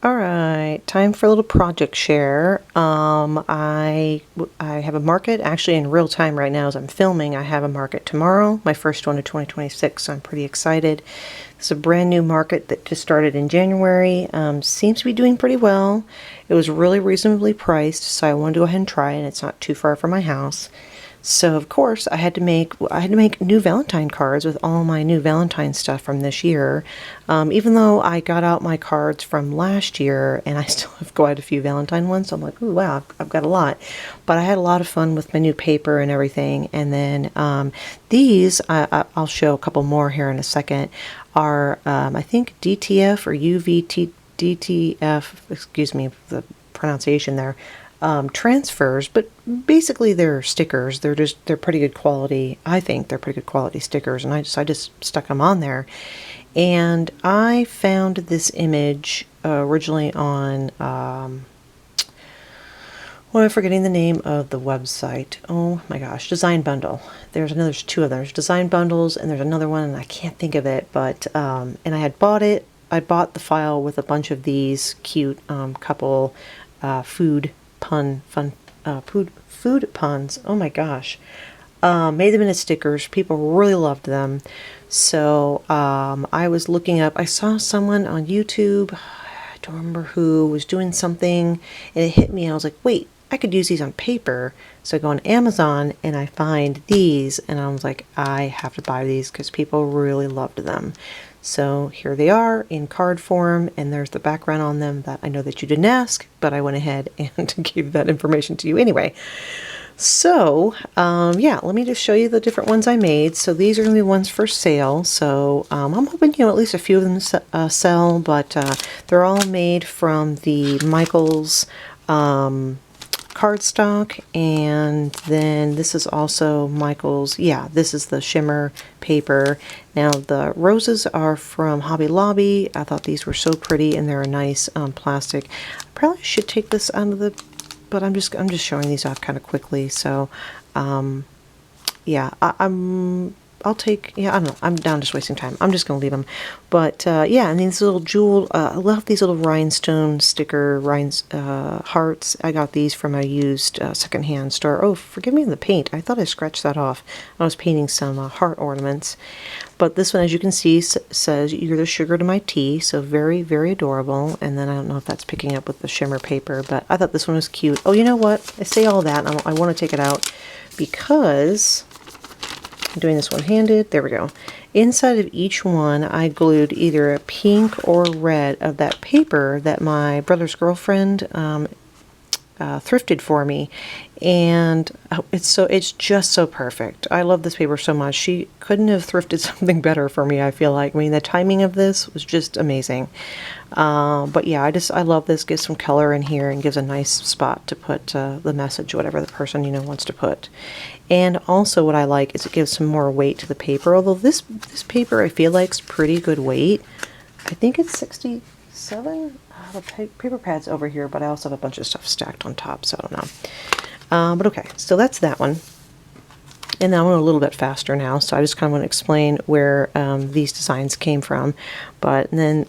Alright, time for a little project share. I have a market actually in real time right now as I'm filming. I have a market tomorrow, my first one of 2026, so I'm pretty excited. It's a brand new market that just started in January. Seems to be doing pretty well. It was really reasonably priced, so I wanted to go ahead and try it. It's not too far from my house. So of course I had to make new Valentine cards with all my new Valentine stuff from this year. Even though I got out my cards from last year and I still have quite a few Valentine ones, so I'm like, ooh, wow, I've got a lot. But I had a lot of fun with my new paper and everything. And then these, I'll show a couple more here in a second, are I think DTF or DTF, excuse me, the pronunciation there. Transfers, but basically they're stickers. They're pretty good quality. I think they're pretty good quality stickers, and I just stuck them on there. And I found this image originally on I'm forgetting the name of the website. Oh my gosh, Design Bundle. There's two of them. There's Design Bundles, and there's another one, and I can't think of it. But and I had bought it. I bought the file with a bunch of these cute couple food puns. Oh my gosh. Made them into stickers. People really loved them. So I was looking up, I saw someone on YouTube, I don't remember who, was doing something, and it hit me. I was like, wait, I could use these on paper. So I go on Amazon and I find these, and I was like, I have to buy these because people really loved them. So here they are in card form, and there's the background on them that I know that you didn't ask, but I went ahead and gave that information to you anyway. So yeah, let me just show you the different ones I made. So these are going to be ones for sale. So I'm hoping, at least a few of them sell, but they're all made from the Michaels cardstock, and then this is also Michael's. Yeah, this is the shimmer paper. Now the roses are from Hobby Lobby. I thought these were so pretty, and they're a nice plastic. I probably should take this out of the, but I'm just showing these off kind of quickly. So yeah, I'll take, yeah, I don't know, I'm down just wasting time. I'm just going to leave them. But yeah, and these little jewel, I love these little rhinestone sticker hearts. I got these from a used secondhand store. Oh, forgive me in the paint. I thought I scratched that off. I was painting some heart ornaments. But this one, as you can see, says, "You're the sugar to my tea." So very, very adorable. And then I don't know if that's picking up with the shimmer paper, but I thought this one was cute. Oh, you know what? I say all that, and I want to take it out because I'm doing this one-handed. There we go. Inside of each one, I glued either a pink or red of that paper that my brother's girlfriend thrifted for me, and it's just so perfect. I love this paper so much. She couldn't have thrifted something better for me, I feel like. I mean, the timing of this was just amazing. But yeah, I love this. Gives some color in here and gives a nice spot to put the message, whatever the person wants to put. And also what I like is it gives some more weight to the paper, although this paper I feel like is pretty good weight. I think it's 67. The paper pad's over here, but I also have a bunch of stuff stacked on top, so I don't know. But okay, so that's that one. And now I'm a little bit faster now, so I just kind of want to explain where these designs came from. But then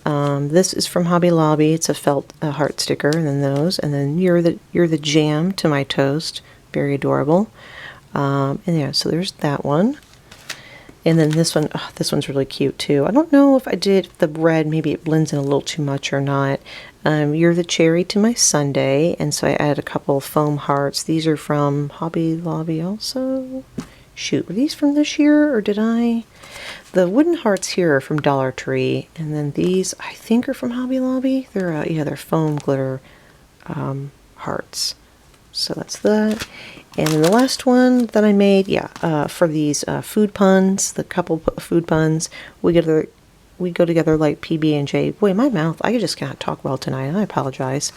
this is from Hobby Lobby. It's a felt heart sticker, and then those, and then you're the jam to my toast. Very adorable. And yeah, so there's that one. And then this one, oh, this one's really cute too. I don't know if I did the red, maybe it blends in a little too much or not. You're the cherry to my sundae, and so I added a couple foam hearts. These are from Hobby Lobby also. Shoot, were these from this year, or did I? The wooden hearts here are from Dollar Tree, and then these I think are from Hobby Lobby. They're yeah, they're foam glitter hearts. So that's that. And then the last one that I made, yeah, for these food puns, the couple food puns, we go together like PB&J. Boy, my mouth, I just can't talk well tonight. I apologize.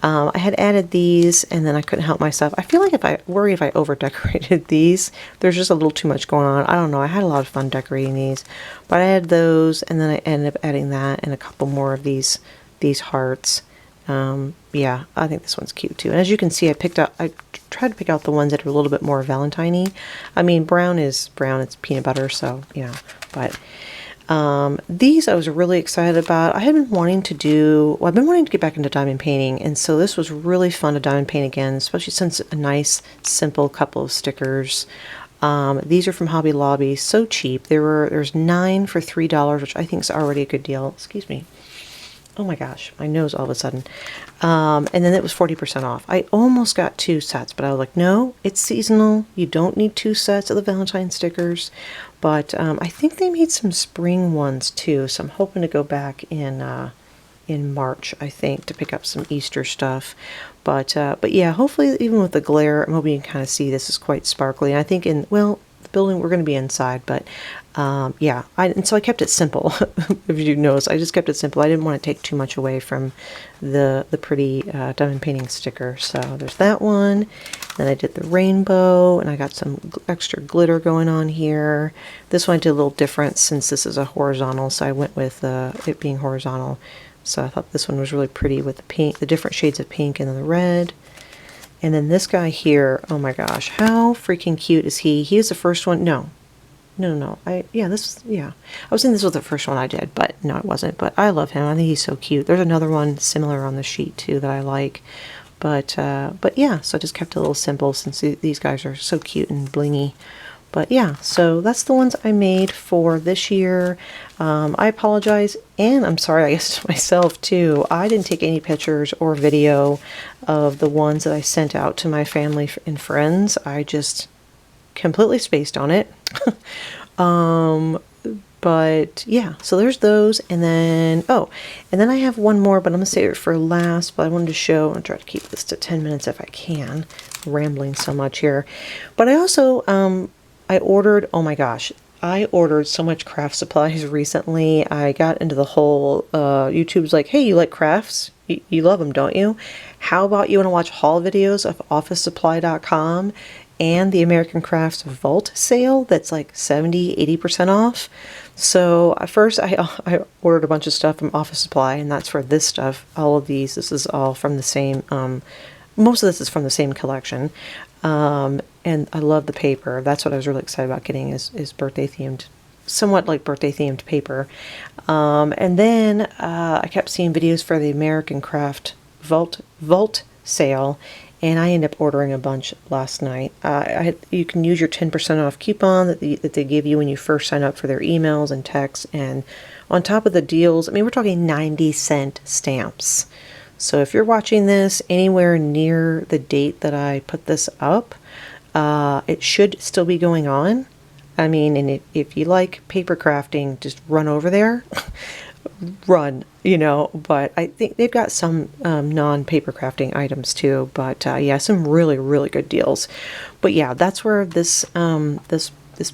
I had added these, and then I couldn't help myself. I feel like if I over-decorated these, there's just a little too much going on. I don't know. I had a lot of fun decorating these. But I added those, and then I ended up adding that and a couple more of these hearts. Yeah, I think this one's cute too. And as you can see, I tried to pick out the ones that are a little bit more Valentine-y. I mean, brown is brown, it's peanut butter, so, but These I was really excited about. I had been wanting to do, well, I've been wanting to get back into diamond painting, and so this was really fun to diamond paint again, especially since a nice, simple couple of stickers. These are from Hobby Lobby, so cheap. There's 9 for $3, which I think is already a good deal. Excuse me. Oh my gosh, my nose all of a sudden. And then it was 40% off. I almost got 2 sets, but I was like, no, it's seasonal. You don't need 2 sets of the Valentine stickers. But I think they made some spring ones too, so I'm hoping to go back in March, I think, to pick up some Easter stuff. But yeah, hopefully even with the glare, I'm hoping you can kind of see this is quite sparkly. And I think the building, we're going to be inside, but yeah, and so I kept it simple. If you notice, I just kept it simple. I didn't want to take too much away from the pretty diamond painting sticker. So there's that one. Then I did the rainbow, and I got some extra glitter going on here. This one I did a little different since this is a horizontal, so I went with it being horizontal. So I thought this one was really pretty with the pink, the different shades of pink and then the red. And then this guy here, oh my gosh, how freaking cute is he? He is the first one. No. I was saying this was the first one I did, but no, it wasn't. But I love him. I think he's so cute. There's another one similar on the sheet too that I like. But yeah, so I just kept it a little simple since these guys are so cute and blingy. But yeah, so that's the ones I made for this year. I apologize, and I'm sorry, I guess, to myself too. I didn't take any pictures or video of the ones that I sent out to my family and friends. I just completely spaced on it. But yeah, so there's those, and then I have one more, but I'm gonna save it for last. But I wanted to show, I'll try to keep this to 10 minutes if I can. I'm rambling so much here. But I also I ordered, oh my gosh, I ordered so much craft supplies recently. I got into the whole YouTube's like, hey, you like crafts? You love them, don't you? How about you want to watch haul videos of officesupply.com and the American Crafts Vault sale that's like 70-80% off. So at first I ordered a bunch of stuff from Office Supply, and that's for this stuff. All of these, this is all from the same, most of this is from the same collection. And I love the paper. That's what I was really excited about getting is birthday themed, somewhat like birthday themed paper. And then I kept seeing videos for the American Craft Vault sale, and I ended up ordering a bunch last night. You can use your 10% off coupon that they give you when you first sign up for their emails and texts, and on top of the deals, I mean, we're talking 90-cent stamps. So if you're watching this anywhere near the date that I put this up, it should still be going on. I mean, and if you like paper crafting, just run over there. Run, but I think they've got some non-paper crafting items too. But yeah, some really, really good deals. But yeah, that's where this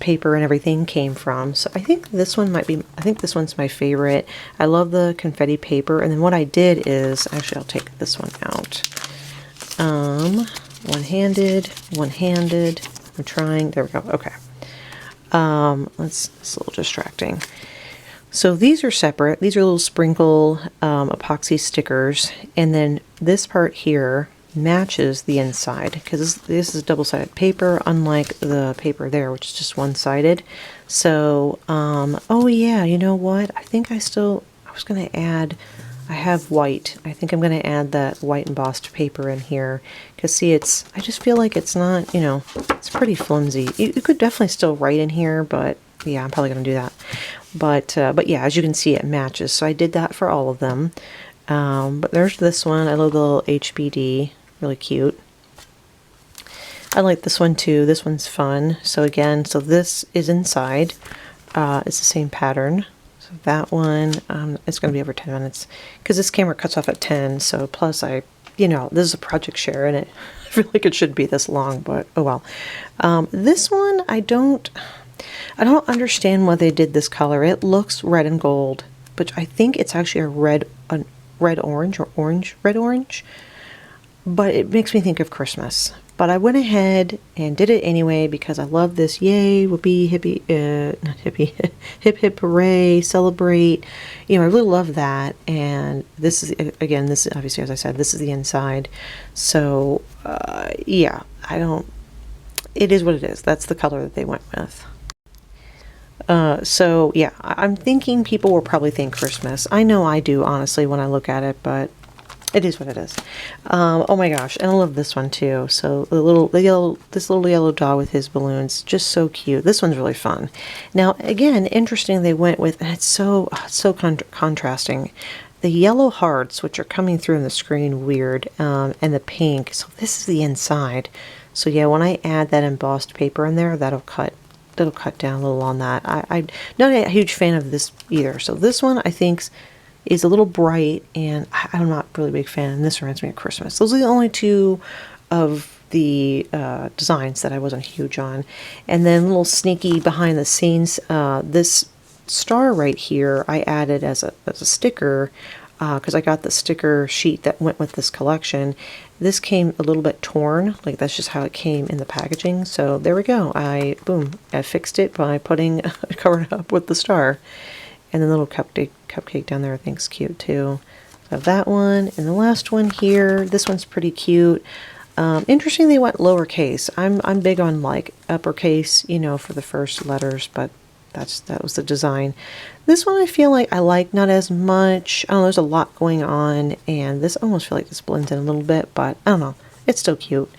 paper and everything came from. So I think this one's my favorite. I love the confetti paper. And then what I did is, actually I'll take this one out. One-handed. I'm trying, there we go, okay. It's a little distracting. So these are separate. These are little sprinkle epoxy stickers. And then this part here matches the inside, because this is double-sided paper, unlike the paper there, which is just one-sided. So, oh yeah, you know what? I think I was going to add, I have white. I think I'm going to add that white embossed paper in here, because see, I just feel like it's not, it's pretty flimsy. You could definitely still write in here, but yeah, I'm probably going to do that. But yeah, as you can see, it matches. So I did that for all of them. But there's this one. I love the little HBD. Really cute. I like this one too. This one's fun. So again, this is inside. It's the same pattern. So that one, it's going to be over 10 minutes because this camera cuts off at 10. So plus this is a project share and I feel like it should be this long, but oh well. This one, I don't understand why they did this color. It looks red and gold, but I think it's actually a red orange or red orange. But it makes me think of Christmas. But I went ahead and did it anyway because I love this. Yay, whoopee, hippie, not hippie, hip hip hooray, celebrate. I really love that. And this is, again, this is obviously, as I said, this is the inside. So, yeah, it is what it is. That's the color that they went with. So yeah, I'm thinking people will probably think Christmas. I know I do, honestly, when I look at it, but it is what it is. Oh my gosh, and I love this one too. So this little yellow dog with his balloons, just so cute. This one's really fun. Now again, interesting. They went with, and it's so contrasting. The yellow hearts, which are coming through on the screen, weird, and the pink. So this is the inside. So yeah, when I add that embossed paper in there, that'll cut down a little on that. I'm not a huge fan of this either. So this one I think is a little bright, and I'm not really a big fan. And this reminds me of Christmas. Those are the only two of the designs that I wasn't huge on. And then a little sneaky behind the scenes, this star right here I added as a sticker because I got the sticker sheet that went with this collection. This came a little bit torn, like that's just how it came in the packaging. So there we go. I fixed it by covered up with the star. And the little cupcake down there I think is cute too. So that one, and the last one here, this one's pretty cute. Interesting they went lowercase. I'm big on like uppercase, you know, for the first letters, but that was the design. This one I feel like I like not as much. I don't know, there's a lot going on, and this I almost feel like this blends in a little bit, but I don't know, it's still cute.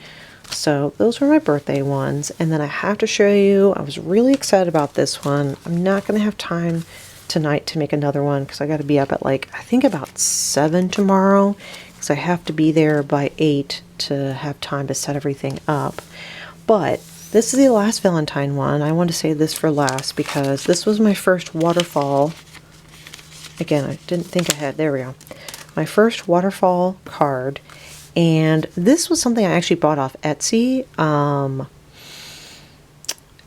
So those were my birthday ones, and then I have to show you, I was really excited about this one. I'm not going to have time tonight to make another one because I got to be up at like, I think about 7 tomorrow, because I have to be there by 8 to have time to set everything up. But this is the last Valentine one. I want to save this for last because this was my first waterfall. Again, I didn't think ahead. There we go. My first waterfall card. And this was something I actually bought off Etsy.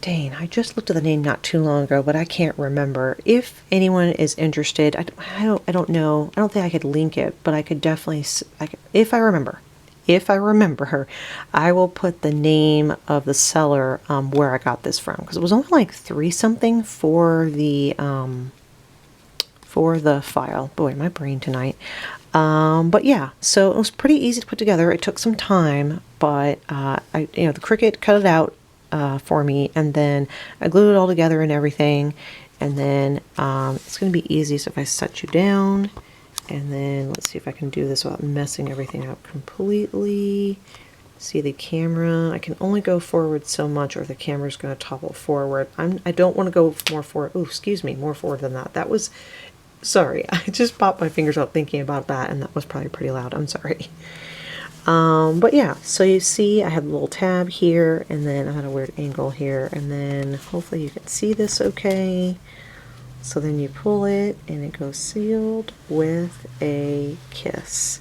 Dang, I just looked at the name not too long ago, but I can't remember. If anyone is interested, I don't know. I don't think I could link it, but I could definitely, if I remember, I will put the name of the seller where I got this from, because it was only like $3 something for the file. Boy, my brain tonight. But yeah, so it was pretty easy to put together. It took some time, but the Cricut cut it out for me, and then I glued it all together and everything, and then it's going to be easy. So if I set you down, and then let's see if I can do this without messing everything up completely. See the camera, I can only go forward so much, or the camera's going to topple forward. I don't want to go more forward. Oh, excuse me, more forward than that. That was, sorry, I just popped my fingers out thinking about that, and that was probably pretty loud. I'm sorry. But yeah, so you see I have a little tab here, and then I had a weird angle here, and then hopefully you can see this okay. So then you pull it, and it goes sealed with a kiss.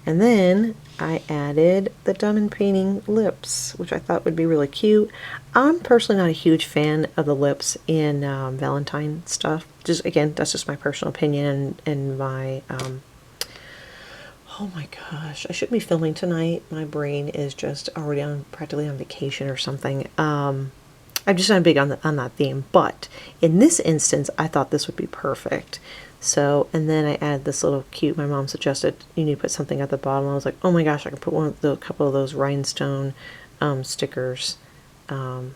And then I added the diamond painting lips, which I thought would be really cute. I'm personally not a huge fan of the lips in Valentine stuff. Just again, that's just my personal opinion, and my oh my gosh, I shouldn't be filming tonight. My brain is just already practically on vacation or something. I'm just not big on that theme, but in this instance, I thought this would be perfect. So, and then I added this little cute, my mom suggested you need to put something at the bottom. I was like, oh my gosh, I can put a couple of those rhinestone stickers. And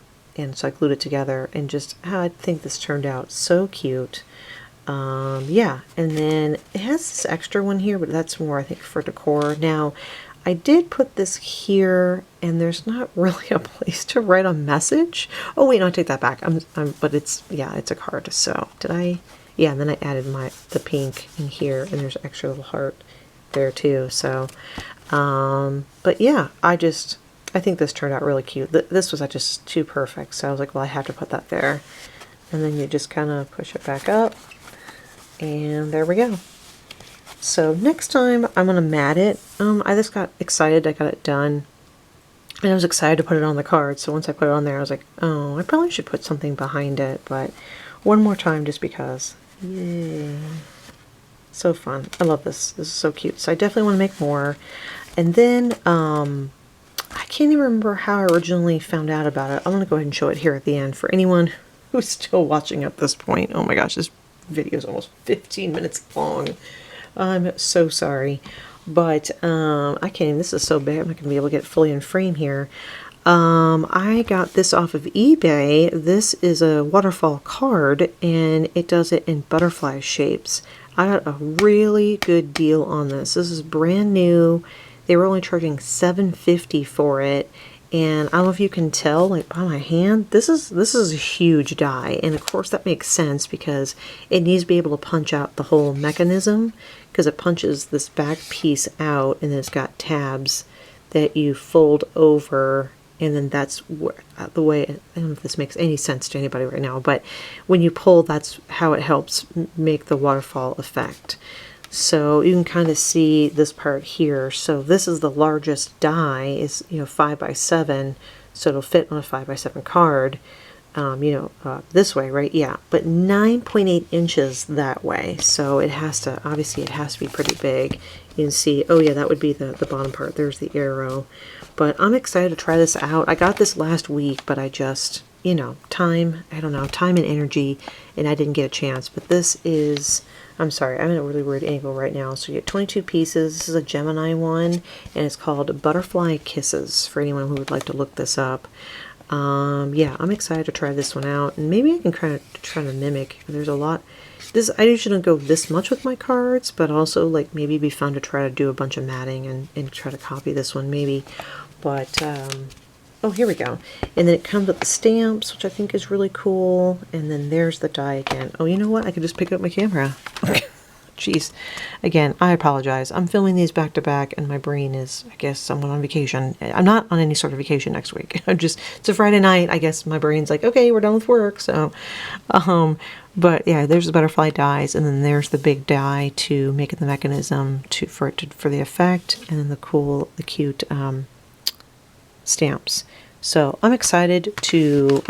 so I glued it together, and just how I think this turned out so cute. Yeah, and then it has this extra one here, but that's more, I think, for decor. Now, I did put this here, and there's not really a place to write a message. Oh wait, no, I take that back. But it's, yeah, it's a card. So did I? Yeah, and then I added the pink in here, and there's extra little heart there too. So, but yeah, I think this turned out really cute. This was just too perfect. So I was like, well, I have to put that there. And then you just kind of push it back up, and there we go. So next time I'm going to mat it. I just got excited I got it done, and I was excited to put it on the card. So once I put it on there, I was like, oh, I probably should put something behind it, but one more time just because. Yay. So fun. I love this. This is so cute. So I definitely want to make more. And then I can't even remember how I originally found out about it. I'm going to go ahead and show it here at the end for anyone who's still watching at this point. Oh my gosh, this video is almost 15 minutes long. I'm so sorry, but I can't even, this is so big, I'm not going to be able to get it fully in frame here. I got this off of eBay. This is a waterfall card, and it does it in butterfly shapes. I got a really good deal on this. This is brand new. They were only charging $7.50 for it. And I don't know if you can tell, like by my hand, this is a huge die. And of course that makes sense because it needs to be able to punch out the whole mechanism, because it punches this back piece out and then it's got tabs that you fold over, and then that's the way, I don't know if this makes any sense to anybody right now, but when you pull, that's how it helps make the waterfall effect. So you can kind of see this part here. So this is the largest die, is 5 by 7, so it'll fit on a 5 by 7 card. This way, right? Yeah, but 9.8 inches that way. So it has to, obviously, it has to be pretty big. You can see, oh yeah, that would be the bottom part. There's the arrow. But I'm excited to try this out. I got this last week, but I just, time and energy, and I didn't get a chance. But this is, I'm sorry, I'm in a really weird angle right now. So you get 22 pieces. This is a Gemini one, and it's called Butterfly Kisses, for anyone who would like to look this up. Yeah, I'm excited to try this one out, and maybe I can try to mimic. There's a lot. I usually don't go this much with my cards, but also like maybe it'd be fun to try to do a bunch of matting and try to copy this one maybe. But oh, here we go. And then it comes with the stamps, which I think is really cool. And then there's the die again. Oh, you know what? I could just pick up my camera. Jeez. Again, I apologize. I'm filming these back to back, and my brain is, I guess, somewhat on vacation. I'm not on any sort of vacation next week. It's a Friday night. I guess my brain's like, okay, we're done with work. So, but yeah, there's the butterfly dies, and then there's the big die to make the mechanism for the effect, and then the cute stamps. So I'm excited to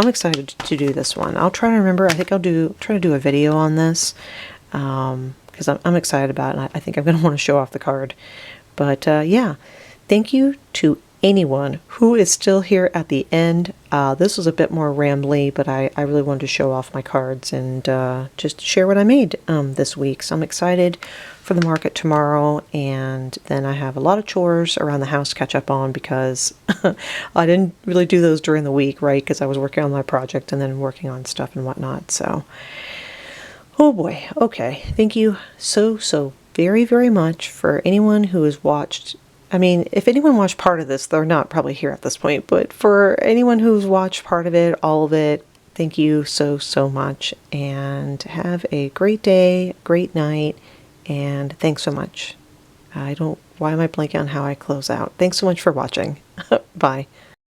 do this one. I'll try to remember. I think I'll try to do a video on this. Because I'm excited about it, and I think I'm going to want to show off the card. But yeah, thank you to anyone who is still here at the end. This was a bit more rambly, but I really wanted to show off my cards and just share what I made this week. So I'm excited for the market tomorrow, and then I have a lot of chores around the house to catch up on because I didn't really do those during the week, right? Because I was working on my project and then working on stuff and whatnot. So oh boy. Okay. Thank you so very, very much for anyone who has watched. I mean, if anyone watched part of this, they're not probably here at this point, but for anyone who's watched part of it, all of it, thank you so much, and have a great day, great night, and thanks so much. Why am I blanking on how I close out? Thanks so much for watching. Bye.